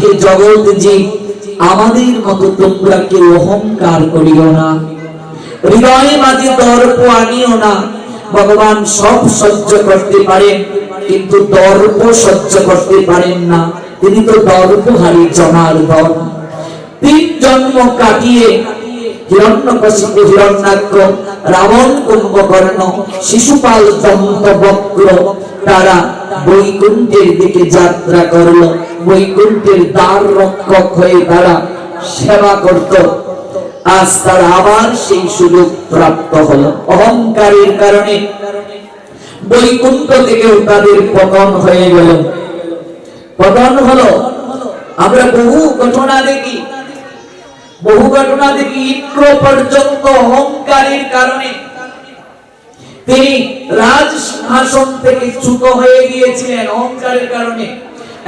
হে জগৎ জীব, আমাদের মতো তোমরা কেউ অহংকার করিও না, হৃদয়ে মাঝে দর্প আনিও না। ভগবান সব সহ্য করতে পারেন, কিন্তু দর্প সহ্য করতে পারেন না। তিনি তো দর্পহারী জনার্দন। 3 জন্ম কাটিয়ে হিরণ্যকশিপু, হিরণ্যাক্ষ, রাবণ, কুম্ভকর্ণ, শিশুপাল, দন্তবক্র তারা বৈকুণ্ঠের দিকে যাত্রা করলো। বৈকুণ্ঠের দ্বার রক্ষক হয়ে তারা সেবা করত। আজ তারা আবার সেই সুযোগ প্রাপ্ত হলো। অহংকারের কারণে বৈকুণ্ঠ থেকেও তাদের পতন হয়ে গেল। পতন হলো। আমরা বহু ঘটনা দেখি, ইন্দ্র পর্যন্ত অহংকারের কারণে তিনি রাজ সিংহাসন থেকে চ্যুত হয়ে গিয়েছিলেন অহংকারের কারণে।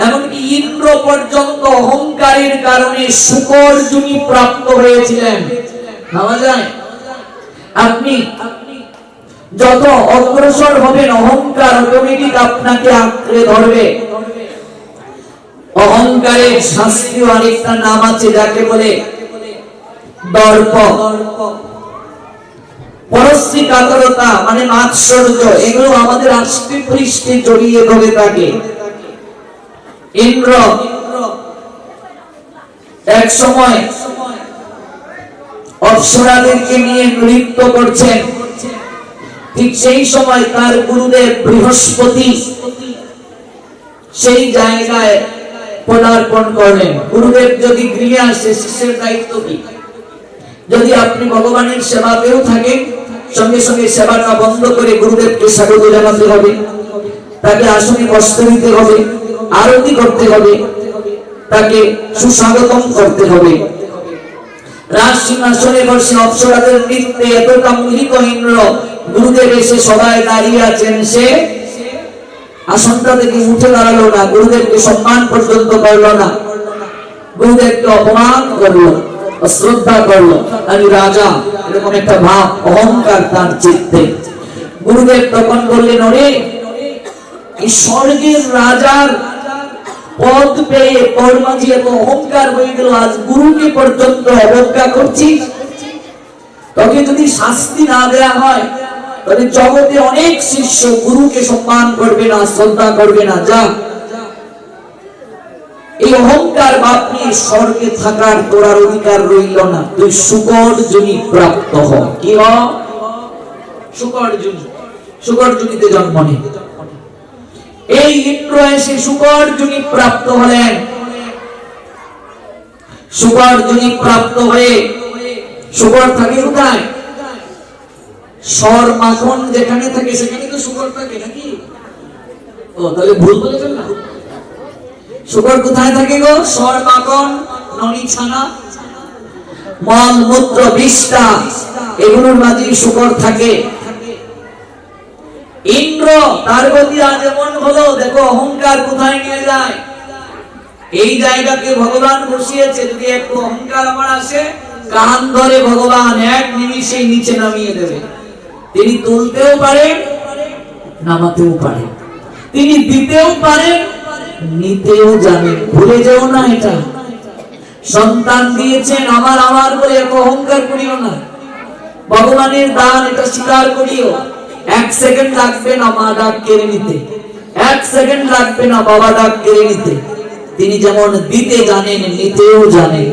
এমনকি ইন্দ্র পর্যন্ত অহংকারের কারণে শূকর যোনি প্রাপ্ত হয়েছিলেন। ভাবা যায়? আপনি যত অগ্রসর হবেন, অহংকার অটোমেটিক আপনাকে আঁকড়ে ধরবে। অহংকারের শাস্ত্রীয় আরেকটা নাম আছে, যাকে বলে দর্প। পরশ্রী কাতরতা মানে মাৎসর্য, এগুলো আমাদের আষ্টে পৃষ্ঠে জড়িয়ে ধরে থাকে। ইন্দ্র এক সময় অপ্সরাদেরকে নিয়ে নৃত্য করছেন। ঠিক সেই সময় তার গুরুদেব বৃহস্পতি সেই জায়গায় পদার্পণ করলেন। গুরুদেব যদি গৃহে আসে, শিষ্যের দায়িত্ব কি? যদি আপনি ভগবানের সেবাতেও থাকেন, সঙ্গে সঙ্গে সেবাটা বন্ধ করে গুরুদেবকে স্বাগত জানাতে হবে, তাকে আসনে বসতে দিতে হবে, আরতি করতে হবে, তাকে সুস্বাগতম করতে হবে। রাজ সিংহাসনে বসে অপ্সরাদের নৃত্যে এতটা মোহিত ইন্দ্র, গুরুদেব এসে সবাই দাঁড়িয়ে আছেন, সে আসনটা থেকে উঠে দাঁড়ালো না, গুরুদেবকে সম্মান পর্যন্ত করলো না, গুরুদেবকে অপমান করলো, অশ্রদ্ধা করলো। আমি রাজা, এরকম একটা ভাব, অহংকার তার চিত্তে। গুরুদেব তখন বললেন, ওরে এই স্বর্গের রাজার পদ পেয়ে তোর মাঝে এত অহংকার হয়ে গেল, আজ গুরুকে পর্যন্ত অবজ্ঞা করছিস। তোকে যদি শাস্তি না দেয়া হয়, তাহলে জগতে অনেক শিষ্য গুরুকে সম্মান করবে না, শ্রদ্ধা করবে না। যা, এই অহংকার ভাব নিয়ে স্বর্গে থাকার তোর আর অধিকার রইল না, তুই শূকর যোনি প্রাপ্ত হ। কি হ? শূকর যোনি। শূকর যোনিতে জন্ম নে। এই ইন্দ্র এসে শূকর যোনি প্রাপ্ত হলেন। শূকর যোনি প্রাপ্ত হয়ে, শূকর থাকে কোথায়? সর মাখন যেখানে থাকে সেখানে তো শূকর থাকে নাকি? ও, তাহলে ভুল বলে ফেললাম। শূকর কোথায় থাকে গো? সর মাখন, ননি ছানা, মল মূত্র, বিষ্ঠা, এগুলোর মাঝে শূকর থাকে। ইন্দ্র তার গতি আজ এমন হলো, দেখো অহংকার কোথায় নিয়ে যায়। এই জায়গাকে ভগবান বসিয়েছে, যদি একটু অহংকার আমার আসে, কান ধরে ভগবান এক নিমিষেই নিচে নামিয়ে দেবে। তিনি তুলতেও পারেন, নামাতেও পারেন, তিনি দিতেও পারেন, নিতেও জানেন। ভুলে যেও না এটা। সন্তান দিয়েছেন আমার আমার বলে এত অহংকার করিও না। ভগবানের দান, এটা স্বীকার করিও। 1 সেকেন্ড লাগবে না মা ডাক কেড়ে নিতে, 1 সেকেন্ড লাগবে না বাবা ডাক কেড়ে নিতে। তিনি যেমন দিতে জানেন, নিতেও জানেন।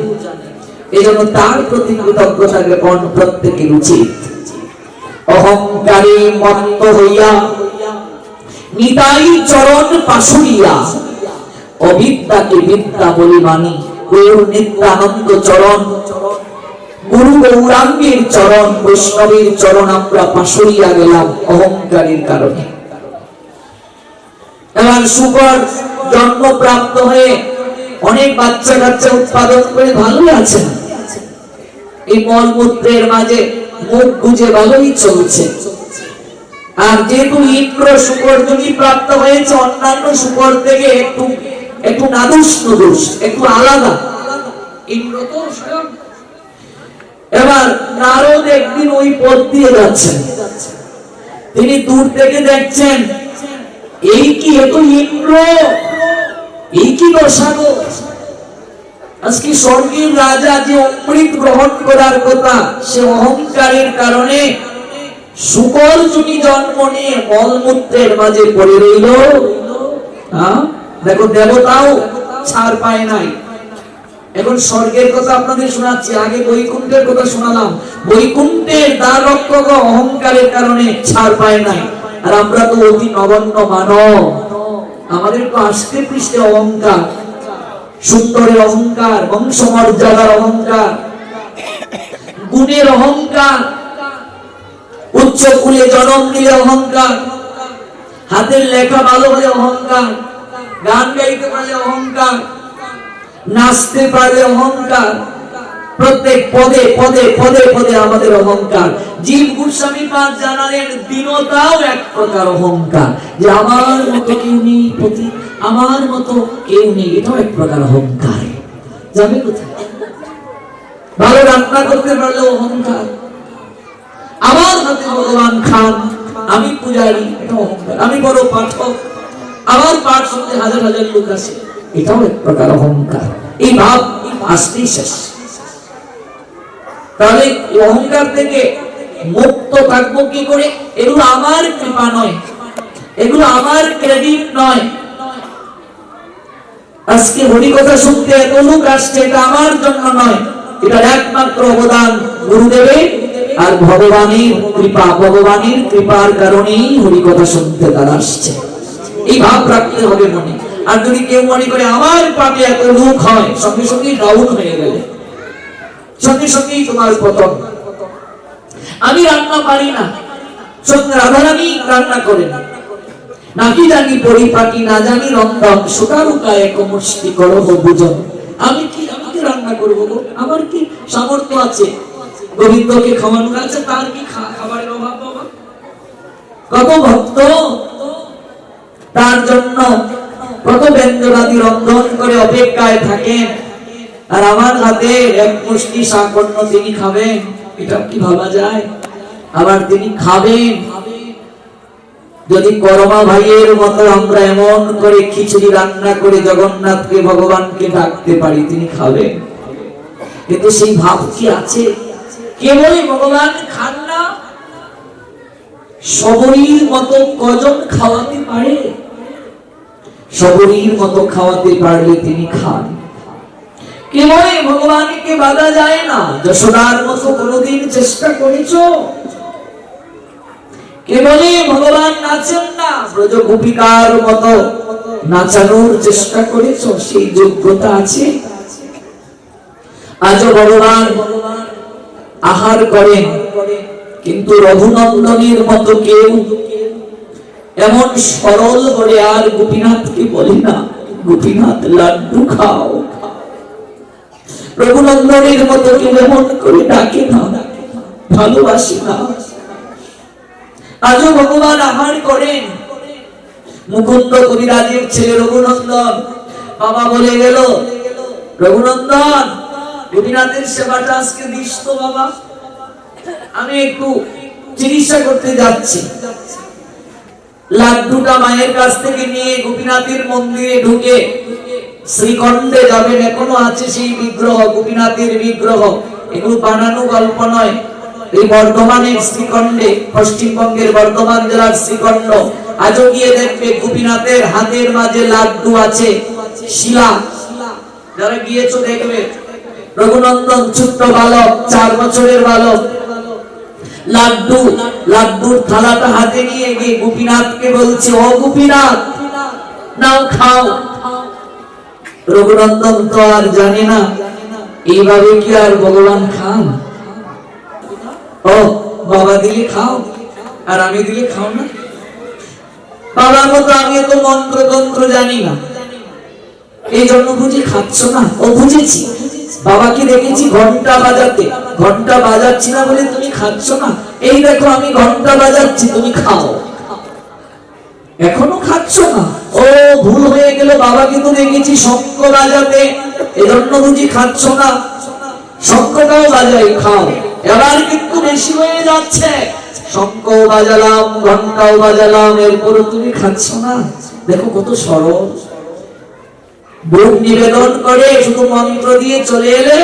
এজন্য তার প্রতি কৃতজ্ঞতা জ্ঞাপন প্রত্যেকের উচিত। অহংকারে মত্ত হইয়া নিতাই চরণ পাশুরিয়া, অবিদ্যাকে বিদ্যা বলি মানি। গৌর নিত্যানন্দ চরণ, গুরু গৌরাঙ্গের চরণ, বৈষ্ণবের চরণ আমরা পাশুরিয়া গেলাম অহংকারের কারণে। এবার শূকর জন্ম প্রাপ্ত হয়ে অনেক বাচ্চা কাচ্চা উৎপাদন করে ভালোই আছেন। এই মলমূত্রের মাঝে মুখ গুজে ভালোই চলছে। আর যেহেতু ইন্দ্র শূকর যোনি প্রাপ্ত হয়েছে, অন্যান্য শূকর থেকে একটু নাদুস নুদুস, একটু আলাদা। ইন্দ্র তো স্বয়ং। এবার নারদ একদিন ওই পথ দিয়ে যাচ্ছেন, তিনি দূর থেকে দেখছেন, এই কি, এ তো ইন্দ্র, এই কি দশা গো। আজকে স্বর্গের রাজা যে অমৃত গ্রহণ করার কথা, সে অহংকারের কারণে শুকর জুটি জন্ম নিয়ে মলমূত্রের মাঝে পড়ে রইল। দেখো দেবতাও ছাড় পায় নাই। এখন স্বর্গের কথা আপনাদের শোনাচ্ছি, আগে বৈকুণ্ঠের কথা শোনালাম। বৈকুণ্ঠের দ্বার রক্ষক অহংকারের কারণে ছাড় পায় নাই। আর আমরা তো অতি নগণ্য মানব, আমাদের তো আস্তে পৃষ্ঠে অহংকার, সুন্দরের অহংকার, বংশমর্যাদার অহংকার, গুণের অহংকার, উচ্চ কুলে জন্ম নিলে অহংকার, হাতের লেখা ভালো হলে অহংকার, গান গাইতে পারলে অহংকার, নাচতে পারলে অহংকার, প্রত্যেক পদে পদে পদে পদে আমাদের অহংকার। জীব গোস্বামী পাদ জানালেন দীনতাও এক প্রকার অহংকার, যে আমার মতো কেউ নেই, প্রতি আমার মতো কেউ নেই, এটাও এক প্রকার অহংকার। যাবে কোথায়? ভালো রান্না করতে পারলে অহংকার, আমার হাতে ভগবান খান, আমি পূজারি, এটা অহংকার। আমি বড় পাঠক, আমার পাঠ শুনতে হাজার হাজার লোক আসে, এটাও এক প্রকার অহংকার। এই ভাব আসতেই শেষ। তাহলে অহংকার থেকে মুক্ত থাকবো কি করে? এগুলো আমার কৃপা নয়, এগুলো আমার ক্রেডিট নয়। আজকে হরি কথা শুনতে এত লোক আসছে, এটা আমার জন্য নয়, এটার একমাত্র অবদান গুরুদেবের আর ভগবানের কৃপা। ভগবানের কৃপার কারণেই হরি কথা শুনতে তারা আসছে, এই ভাব রাখতে হবে মনে। আর যদি কেউ মনে করে আমার পাপে এত লোক হয়, সঙ্গে সঙ্গে ডাউন হয়ে গেলে, সঙ্গে সঙ্গেই তোমার পতন। আমি রান্না পারি না, রাধারানী রান্না করেন, নাকি জানি পরিপাটি, না জানি রন্ধন, সুতারুকায় কমষ্টি করহ বুঝন। আমি কি, আমাকে রান্না করবো গো? আমার কি সামর্থ্য আছে? গোবিন্দকে খাওয়ানোর আছে, তার কি খাবারের অভাব? বাবা কত ভক্ত তার জন্য কত ব্যঞ্জনাদি রন্ধন করে অপেক্ষায় থাকেন, আর আমার হাতে এক মুষ্টি শাকন্য তিনি খাবেন, এটা কি ভাবা যায়? আবার তিনি খাবেন। যদি করমা ভাইয়ের মতো আমরা এমন করে খিচুড়ি রান্না করে জগন্নাথকে ভগবানকে ডাকতে পারি, তিনি খাবেন। কিন্তু সেই ভাব কি আছে? কেবল ভগবান খান না, সবরীর মতো কজন খাওয়াতে পারে? সবরীর মতো খাওয়াতে পারলে তিনি খান। কেবল ভগবানকে বাধা যায় না। যশোদার মতো কোনদিন চেষ্টা করেছ? কেবল ভগবান নাচেন না, ব্রজ গোপিকার মতো নাচানোর চেষ্টা করেছ? সেই যোগ্যতা আছে? আজও ভগবান আহার করেন, কিন্তু রঘুনন্দনের মতো কেউ এমন সরল করে আর গোপীনাথকে বলে না, গোপীনাথ লাড্ডু খাও। রঘুনন্দনের মতো কেউ এমন করে ডাকে না, ভালোবাসে না। আজও ভগবান আহার করেন। মুকুন্দ কবিরাজের ছেলে রঘুনন্দন, বাবা বলে গেল, রঘুনন্দন গোপীনাথের সেবাটা আজকে দিস তো বাবা, আমি একটু চিকিৎসা করতে যাচ্ছি। লাড্ডুটা মায়ের কাছ থেকে নিয়ে গোপীনাথের মন্দিরে ঢুকে শ্রীখণ্ডে যাবেন। এখনো আছে সেই বিগ্রহ, গোপীনাথের বিগ্রহ। এগুলো বানানো গল্প নয়। এই বর্ধমানের শ্রীখণ্ডে, পশ্চিমবঙ্গের বর্ধমান জেলার শ্রীখণ্ড, আজও গিয়ে দেখবে গোপীনাথের হাতের মাঝে লাড্ডু আছে, শিলা। যারা গিয়েছো দেখবে, রঘুনন্দন ছোট্ট বালক, 4 বছরের বালক, লাড্ডুর থালাটা হাতে নিয়ে গিয়ে গোপীনাথকে বলছে, ও গোপীনাথ নাও খাও। রঘুনন্দন তো আর জানে না এইভাবে কি আর ভগবান খান? ও বাবা দিলে খাও, আর আমি দিলে খাও না? বাবার মতো আমি তো মন্ত্র তন্ত্র জানি না, এই জন্য বুঝি খাচ্ছ না? ও বুঝেছি, বাবাকে দেখেছি ঘন্টা বাজাতে, ঘন্টা বাজাচ্ছি না বলে তুমি খাচ্ছ না। এই দেখো আমি ঘন্টা বাজাচ্ছি, তুমি খাও, এখনো খাচ্ছ না। ও ভুল হয়ে গেল, বাবাকে তো দেখেছি শঙ্খ বাজাতে, এজন্য বুঝি খাচ্ছ না। শঙ্খটাও বাজাই, খাও। এবার কিন্তু বেশি হয়ে যাচ্ছে, শঙ্খ বাজালাম, ঘন্টাও বাজালাম, এরপরও তুমি খাচ্ছ না। দেখো কত সরল। বুক নিবেদন করে শুধু মন্ত্র দিয়ে চলে এলে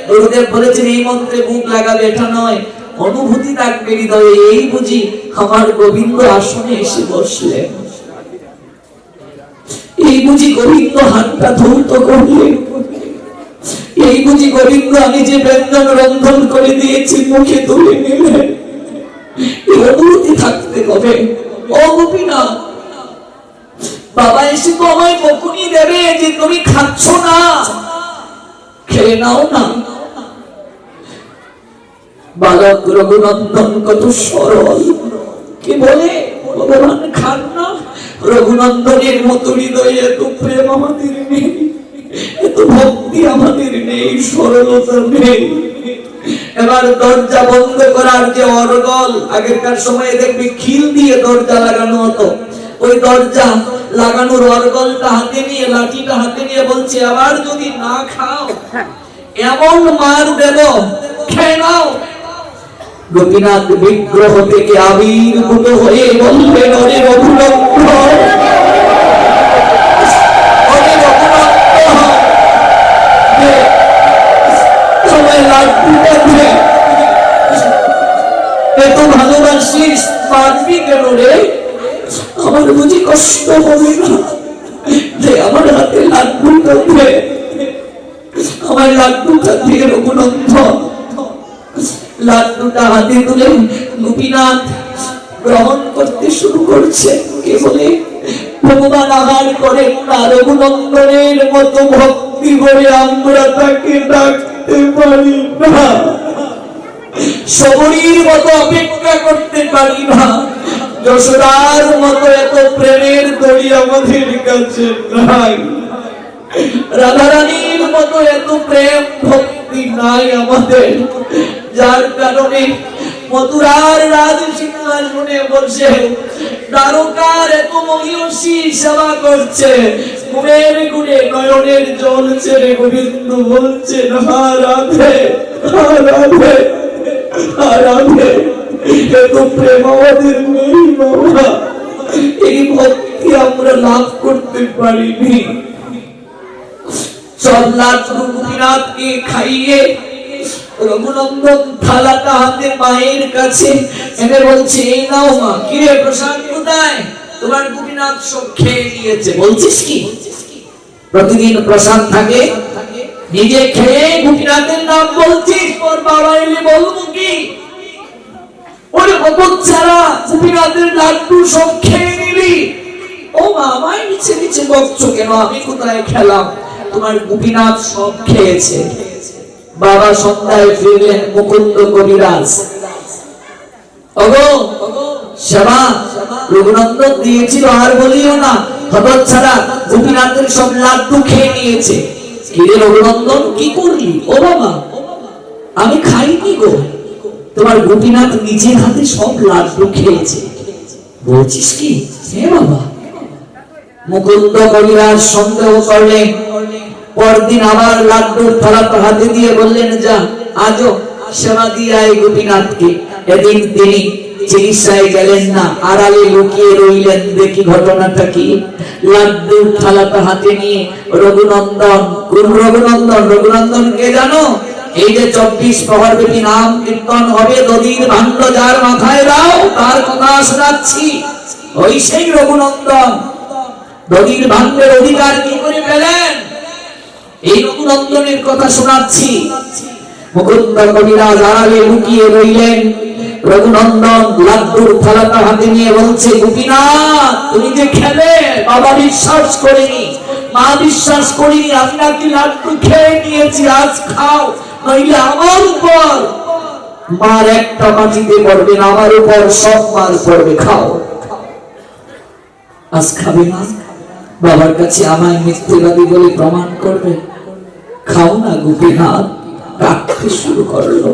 গুরুদেব বলেছেন এই মন্ত্রে বুক লাগাবে, এটা নয়, অনুভূতি থাকবে হৃদয়ে। এই বুঝি আমার গোবিন্দ আসনে এসে বসলেন, এই বুঝি গোবিন্দ হাতটা ধৌত করলেন, এই বুঝি গোবিন্দ আমি যে ব্যঞ্জন রন্ধন করে দিয়েছি মুখে তুলে নিলেন। এই অনুভূতি থাকতে হবে। ও গোপীনাথ, বাবা এসে তো আমায় বকুনি দেবে যে তুমি খাচ্ছ না, খেয়ে নাও না। বালক রঘুনন্দন কত সরল, কি বলে ভগবান খান না। রঘুনন্দনের মতো হৃদয়ে এত প্রেম আমাদের নেই, এত ভক্তি আমাদের নেই, সরলতা নেই। এবার দরজা বন্ধ করার যে অর্গল, আগেরকার সময়ে দেখবি খিল দিয়ে দরজা লাগানো হতো, ওই দরজা লাগানোর অর্গলটা হাতে নিয়ে, লাঠিটা হাতে নিয়ে বলছে আবার যদি না খাও এমন মার দেব, খেয়ে নাও। গোপীনাথ বিগ্রহ থেকে আবির্ভূত হয়ে বললেন ওরে রঘুনন্দন, ওরে রঘুনন্দন, তোমায় লাড্ডুটা দে, এত ভালোবাসিস মারবি কেন রে? আমার বুঝি কষ্ট হবে না? যে আমার হাতে লাড্ডুটা দে, আমার লাড্ডুটা দিয়ে। রঘুনন্দন লাড্ডুটা হাতে তুলে গোপীনাথ গ্রহণ করতে শুরু করছে। কে বলে ভগবান আহার করেন না, রঘুনন্দনের মতো ভক্তি করে আমরা তাকে ডাকতে পারি না, সবরীর মতো অপেক্ষা করতে পারি না, যশোদার মতো এত প্রেমের দড়ি আমাদের কাছে নাই, রাধারানীর মতো এত প্রেম ভক্তি নাই আমাদের, যার কারণে মথুরার রাজ সিংহাসনে বসে দ্বারকার এত মহিষী সেবা করছে, গুণের গুণে নয়নের জল ছেড়ে গোবিন্দ বলছে হা রাধে, হা রাধে, হা রাধে। এত প্রেম আমাদের নেই বাবা, এই ভক্তি আমরা লাভ করতে পারিনি। সব লাড্ডু গোপীনাথকে খাইয়ে রঘুনন্দন থালাটা হাতে মায়ের কাছে এনে বলছে এই নাও মা। কি রে প্রসাদ কোথায়? তোমার গোপীনাথ সব খেয়ে নিয়েছে। বলছিস কি? প্রতিদিন প্রসাদ থাকে, নিজে খেয়ে গোপীনাথের নাম বলছিস, তোর বাবা এলে বলবো কি? ওরে অপচ্ছাড়া, গোপীনাথের লাড্ডু সব খেয়ে নিলি। ও মা, আমায় নিচে নিচে বকছো কেন? আমি কোথায় খেলাম? তোমার গোপীনাথ সব খেয়েছে। বাবা সন্ধ্যায় ফিরলেন, মুকুন্দ কবিরাজ ওগো সেবা রঘুনন্দন দিয়েছিল আর বলিও না, হতচ্ছাড়া গোপীনাথের সব লাড্ডু খেয়ে নিয়েছে। কিরে রঘুনন্দন কি করলি? ও বাবা আমি খাইনি গো, তোমার গোপীনাথ নিজের হাতে সব লাড্ডু খেয়েছে। বলছিস কি? হ্যাঁ বাবা। মুকুন্দ কবিরাজ সন্দেহ করলেন, পরদিন আবার লাড্ডুর থালাটা হাতে দিয়ে বললেন যা আজও সেবা দিয়ে আয় গোপীনাথকে। এদিন তিনি চিকিৎসায় গেলেন না, আড়ালে লুকিয়ে রইলেন। দেখি ঘটনাটা কি। লাড্ডুর থালাটা হাতে নিয়ে রঘুনন্দন, কোন রঘুনন্দন? রঘুনন্দন কে জানো? এই যে 24 প্রহর ব্যাপী নাম কীর্তন হবে, দধির ভাণ্ড যার মাথায় দাও তার কথা শোনাচ্ছি, ওই সেই রঘুনন্দন। দধির ভাণ্ডের অধিকার কি করে পেলেন? এই রঘুনন্দনের কথা শোনাচ্ছি। মুকুন্দ কবিরাজ আড়ালে লুকিয়ে রইলেন। রঘুনন্দন লাড্ডুর থালাটা হাতে নিয়ে বলছে গোপীনাথ তুমি যে খেলে, বাবা বিশ্বাস করিনি, মা বিশ্বাস করিনি, আমি নাকি লাড্ডু খেয়ে নিয়েছি, আজ খাও নইলে আমার উপর মার একটা মাটিতে পড়বে না, আমার উপর সব মার পড়বে, খাও। আজ খাবে না? বাবার কাছে আমায় মিথ্যেবাদী বলে প্রমাণ করবে? খাও না। গোপীনাথ কাঁদতে শুরু করলো।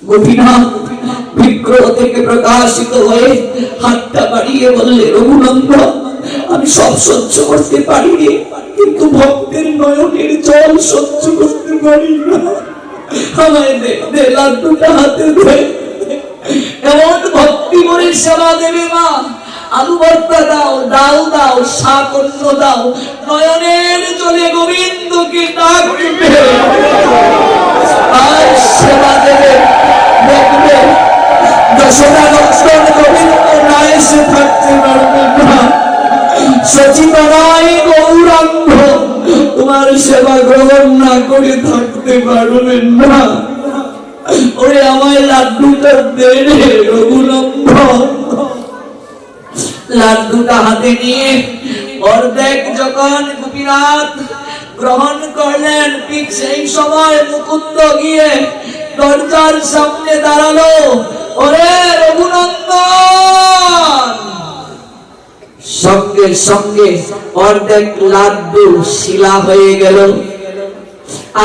গোপীনাথ বিগ্রহ থেকে প্রকাশিত হয়ে হাতটা বাড়িয়ে বললে রঘুনন্দন আমি সব সহ্য করতে পারি রে, কিন্তু ভক্তের নয়নের জল সহ্য করতে পারি না, আমায় দে লাড্ডুটা হাতে দে। এমন ভক্তি করে সেবা দেবে মা, আলু ভর্তা দাও, ডাল দাও, শাক অন্য দাও, নয়নের জলে গোবিন্দকে ডাকবে আর সেবা দেবে। দেখবে দশরা নন্দন গোবিন্দ না এসে থাকতে পারবে না, সচিবালয় গৌরাঙ্গ তোমার সেবা গ্রহণ না করে থাকতে পারবেন না। ওরে আমায় লাড্ডুটা দে রে রঘুনন্দন। লাড্ডুটা হাতে নিয়ে অর্ধেক যখন গোপীনাথ গ্রহণ করলেন, ঠিক সেই সময় মুকুন্দ গিয়ে দরজার সামনে দাঁড়ালো। ওরে রঘুনন্দন, সঙ্গে সঙ্গে অর্ধেক লাড্ডু শিলা হয়ে গেল।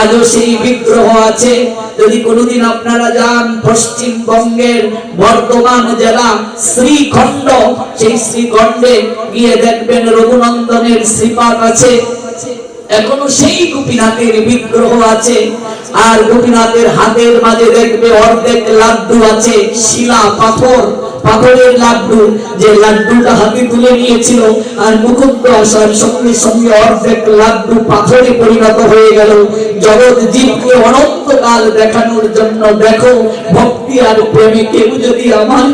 আজও সেই বিগ্রহ আছে। যদি কোনোদিন আপনারা যান পশ্চিমবঙ্গের বর্ধমান জেলা শ্রীখণ্ড, সেই শ্রীখণ্ডে গিয়ে দেখবেন রঘুনন্দনের শ্রীপাদ আছে, এখনো সেই গোপীনাথের বিগ্রহ আছে। আর গোপীনাথের হাতের মাঝে দেখবে অর্ধেক লাড্ডু আছে, শিলা পাথর, পাথরের লাড্ডু। যে লাড্ডুটা হাতে তুলে নিয়েছিল আর মুকুন্দ আসার সঙ্গে সঙ্গে অর্ধেক লাড্ডু পাথরে পরিণত হয়ে গেল। জগৎ জীবকে অনন্তকাল দেখানোর জন্য দেখো, ভক্তি আর প্রেমে কেউ যদি আমার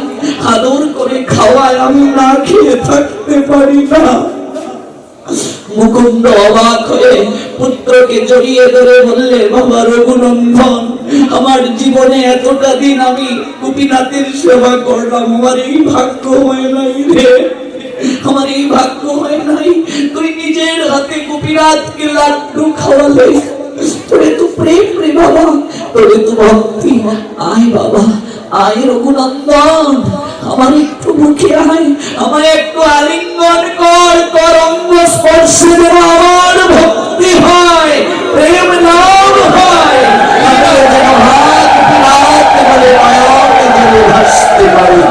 আদর করে খাওয়ায়, আমি না খেয়ে থাকতে পারি না। মুকুন্দ অবাক হয়ে পুত্রকে জড়িয়ে ধরে বললে, বাবা রঘুনন্দন, আমার জীবনে এতটা দিন আমি গোপীনাথের সেবা করলাম, আমার এই ভাগ্য হয় নাই রে, আমার এই ভাগ্য হয় নাই। তুই নিজের হাতে গোপীনাথকে লাড্ডু খাওয়ালে, তোরে তো প্রেম রে বাবা, তোরে তো ভক্তি। আয় বাবা, আয় রঘুনন্দন, আমার একটু মুখে আয়, আমার একটু আলিঙ্গন কর, তোর অঙ্গ স্পর্শে যেন আমার ভক্তি হয়, প্রেম লাভ হয়, আমি যেন হাত বিলাত বলে নয়ন জলে ভাসতে পারি।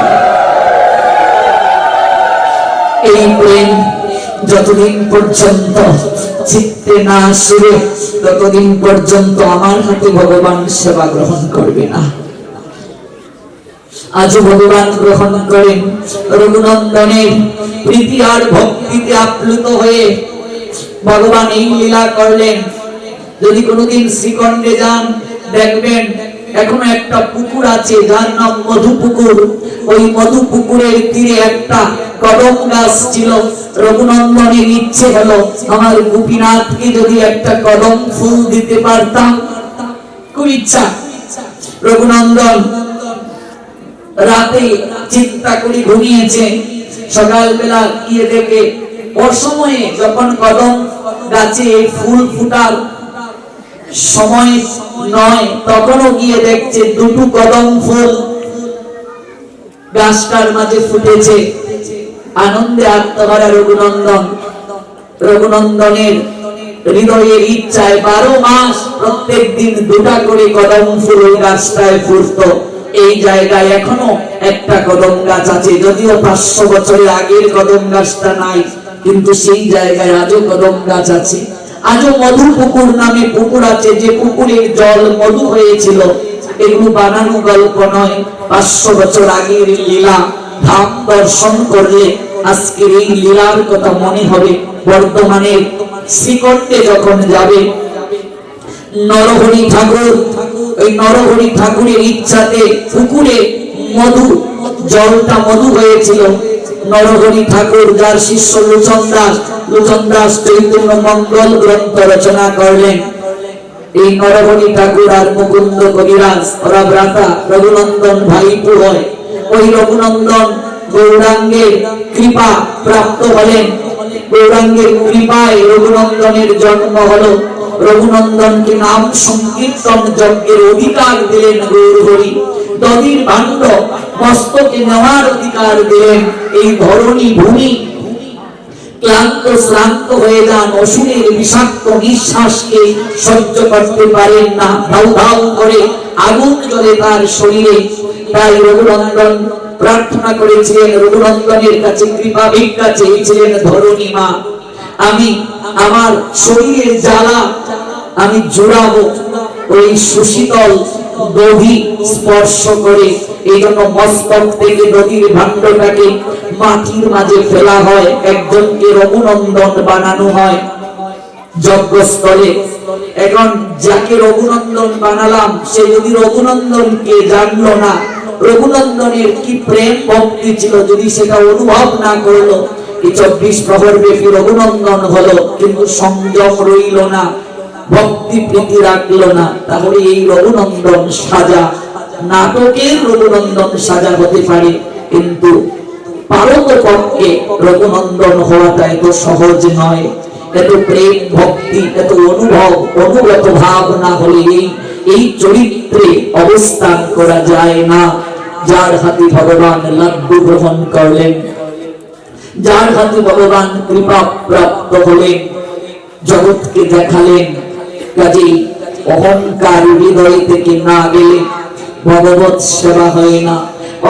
এই প্রেম যতদিন পর্যন্ত চিত্তে না আসবে, ততদিন পর্যন্ত আমার হাতে ভগবান সেবা গ্রহণ করবে না। আজ ভগবান গ্রহণ করেন। রঘুনন্দনের প্রীতি আর ভক্তিতে আপ্লুত হয়ে ভগবান এই লীলা করলেন। যদি কোনোদিন শ্রীখণ্ডে যান, দেখবেন এখনো একটা পুকুর আছে যার নাম মধু পুকুর। ওই মধু পুকুরের তীরে একটা কদম গাছ ছিল। রঘুনন্দনের ইচ্ছে হলো, আমার গোপীনাথকে যদি একটা কদম ফুল দিতে পারতাম, খুব ইচ্ছা। রঘুনন্দন রাতে চিন্তা করে ঘুমিয়েছে, সকালবেলা গিয়ে দেখে অসময়ে যখন কদম গাছে ফুল ফুটার সময় নয়, তখনও গিয়ে দেখছে দুটো কদম ফুল গাছটার মাঝে ফুটেছে। আনন্দে আত্মহারা রঘুনন্দন। রঘুনন্দনের হৃদয়ের ইচ্ছায় 12 মাস প্রত্যেক দিন দুটা করে কদম ফুল ওই গাছটায় ফুটতো। এই জায়গায় এখনো একটা কদম গাছ আছে, যদিও 500 বছরের আগের কদম গাছটা নাই, কিন্তু সেই জায়গায় আজও কদম গাছ আছে। আজও মধু পুকুর নামে পুকুর আছে, যে পুকুরের জল মধু হয়েছিল। এগুলো বানানো গল্প নয়, 500 বছর আগের লীলা। ধাম দর্শন করলে আজকের এই লীলার কথা মনে হবে। বর্তমানের শ্রীখণ্ডে যখন যাবে, নরহরি ঠাকুর, ওই নরহরি ঠাকুরের ইচ্ছাতে পুকুরে মধু, জলটা মধু হয়েছিল। নরহরি ঠাকুর যার শিষ্য লোচন দাস চৈতন্য মঙ্গল গ্রন্থ রচনা করলেন। এই নরহরি ঠাকুর আর মুকুন্দ কবিরাজ ওরা ভ্রাতা, রঘুনন্দন ভাইপো হয়। ওই রঘুনন্দন গৌরাঙ্গের কৃপা প্রাপ্ত হলেন। গৌরাঙ্গের কৃপায় রঘুনন্দনের জন্ম হলো। রঘুনন্দনকে নাম সংকীর্তন যজ্ঞের অধিকার দিলেন গৌরহরি। দধির ভাণ্ড মস্তকে নেওয়ার অধিকার দিলেন। এই ধরণী ভূমি ক্লান্ত শ্রান্ত হয়ে যান, অসুরের বিষাক্ত নিঃশ্বাসকে সহ্য করতে পারেন না, ধাউ ধাউ করে আগুন জ্বলে তার শরীরে। তাই রঘুনন্দন প্রার্থনা করেছিলেন, রঘুনন্দনের কাছে কৃপা ভিক্ষা চেয়েছিলেন, ধরণী মা, আমি আমার শরীরের জ্বালা আমি জোড়াবো ওই সুশীতল দধি স্পর্শ করে। এই জন্য মস্তক থেকে নদীর ভাণ্ডটাকে মাটির মাঝে ফেলা হয়, একজনকে রঘুনন্দন বানানো হয় যজ্ঞস্থলে। এখন যাকে রঘুনন্দন বানালাম সে যদি রঘুনন্দনকে জানলো না, রঘুনন্দনের কি প্রেম ভক্তি ছিল যদি সেটা অনুভব না করলো, এই 24 প্রহর ব্যাপী রঘুনন্দন হলো কিন্তু সংযম রইল না, ভক্তি প্রীতি রাখলো না, তাহলে এই রঘুনন্দন সাজা নাটকের রঘুনন্দন সাজা হতে পারে, কিন্তু পারতপক্ষে রঘুনন্দন হওয়াটা এত সহজ নয়। এত প্রেম ভক্তি, এত অনুভব, অনুগত ভাব না হলে এই চরিত্রে অবস্থান করা যায় না। যার হাতে ভগবান লাড্ডু গ্রহণ করলেন, যার হাতে ভগবান কৃপা প্রাপ্ত হলেন, জগৎকে দেখালেন, কাজেই অহংকার হৃদয় থেকে না গেলে ভগবত সেবা হয় না।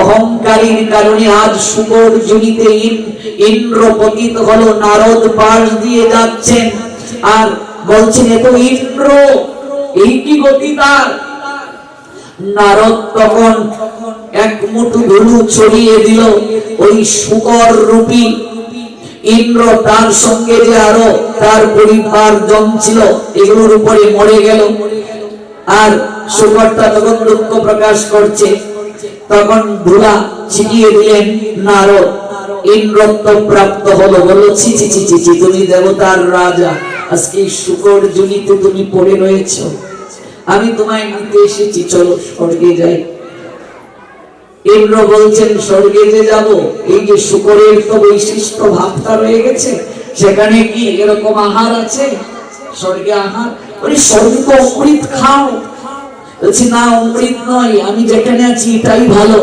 অহংকারীর কারণে আজ শুকর জনিতে ইন্দ্র পতিত হলো, নারদ পাশ দিয়ে যাচ্ছেন আর বলছেন এত ইন্দ্র, এই কি গতি তার। নারদ তখন এক মুঠো ধুলো ছড়িয়ে দিল, ওই শুকর রূপী ইন্দ্র তার সঙ্গে যে আরো তার পরিবার জন ছিল এগুলোর উপরে মরে গেল। আর শুকরটা তখন দুঃখ প্রকাশ করছে, তখন ধুলা ছিটিয়ে দিলেন নারদ, ইন্দ্রত্ব প্রাপ্ত হলো। বলল ছি ছি ছি ছি ছি, তুমি দেবতার রাজা, আজকে শুকর জনিতে তুমি পড়ে রয়েছ, আমি তোমায় নিতে এসেছি, চলো স্বর্গে যাই। ইন্দ্র বলছেন স্বর্গে যে যাব, এই যে শুকরের তো বৈশিষ্ট্য ভাবটা রয়ে গেছে, সেখানে কি এরকম আহার আছে? স্বর্গে আহার, ওই স্বর্গে তো অমৃত খাও। বলছি না, অমৃত নয়, আমি যেখানে আছি এটাই ভালো।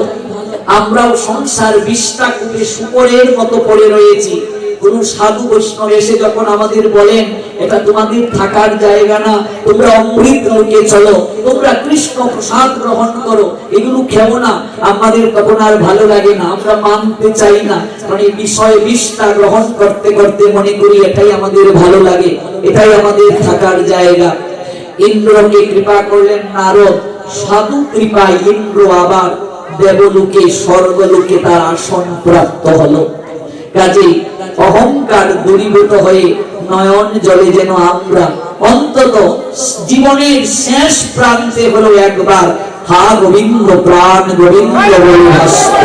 আমরাও সংসার বিষ্ঠা কূপে শুকরের মতো পড়ে রয়েছি। কোন সাধু বৈষ্ণব এসে যখন আমাদের বলেন এটা তোমাদের থাকার জায়গা না, তোমরা অমৃত লোকে চলো, তোমরা কৃষ্ণ প্রসাদ গ্রহণ করো, এগুলো খেও না, আমাদের তখন আর ভালো লাগে না, আমরা মানতে চাই না। মানে বিষয় বিষ্ঠা গ্রহণ করতে করতে মনে করি এটাই আমাদের ভালো লাগে, এটাই আমাদের থাকার জায়গা। ইন্দ্রকে কৃপা করলেন নারদ, সাধু কৃপায় ইন্দ্র আবার দেবলোকে স্বর্গলোকে তার আসন প্রাপ্ত হলো। কাজেই অহংকার দূরীভূত হয়ে নয়ন জলে যেন আমরা অন্তত জীবনের শেষ প্রান্তে হলো একবার হা গোবিন্দ প্রাণ গোবিন্দ বলে ভাসতে